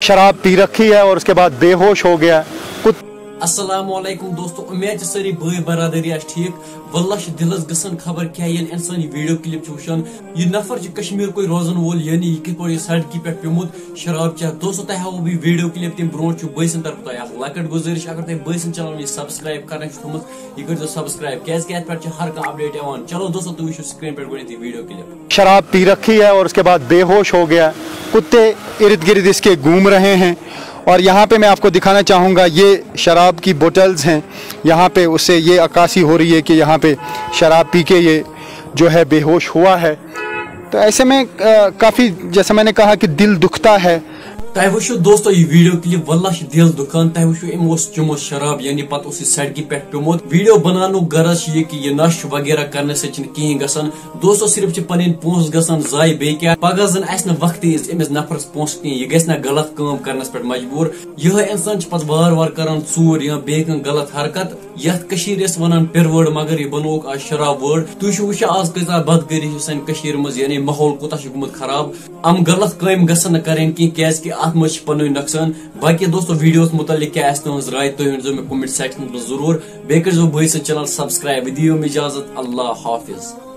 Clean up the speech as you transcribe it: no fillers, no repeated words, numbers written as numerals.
शराब पी रखी है और उसके बाद बेहोश हो गया। अस्सलामुअलैकुम दोस्तों, उम्मीद सारी भाई बरादरी ठीक। वल्लाह दिलस गसन खबर क्या इंसान वीडियो क्लिप वुचान यह नफर कश्मीर कोई रोजन वोल यानी यह कित सड़क पे प्योमुत शराब चे। दोस्तों तह हाव बह वीडियो क्लिप तम ब्रो बसन तरफ तह लकट गुजारिश अगर तुम बसन चैनल सब्सक्राइब कर थोमुत यह कर सब्सक्राइब क्या हर कह अपडेट आवान। चलो दोस्तों तुम वो स्क्रीन पर वीडियो क्लिप। शराब पी रखी है और उसके बाद बेहोश हो गया। कुत्ते इर्द गिर्द इसके घूम रहे हैं और यहाँ पे मैं आपको दिखाना चाहूँगा ये शराब की बोतल्स हैं। यहाँ पे उससे ये अक्कासी हो रही है कि यहाँ पे शराब पी के ये जो है बेहोश हुआ है। तो ऐसे में काफ़ी जैसा मैंने कहा कि दिल दुखता है। तह वो दोस्तों यह वीडियो क्लिप वल्लाह दिल दुकान। तह वो चुमो शराब यानी पत सड़क पे प्योमुत। वीडियो बनानु गरज ये कि यह नश वगैरह करने से कहें गसान। दोस्तों सिर्फ पन पोस गसान जाय बे क्या पगह जन वक्त अमिस नफरस पोस कहें यह गि गलत काम करनस पे मजबूर। यह इंसान पे वार वार कर चूर या बे गलत हरकत यथ वन पिर वर्ड मगर यह बनोक आज शराब वर्ड। तुम वो आज कह बदगरी सान मज यानी माहौल कोता गुमुत खराब। अम गलत काम गसन करें क्या अत मज पन नुकसान। बाकी दोस्तों वीडियोस मुतलिक क्या तुज राय तुम मे कमेंट सेक्शन में जरूर। बे कर भाई चैनल सब्सक्राइब। दियो इजाजत। अल्लाह हाफिज।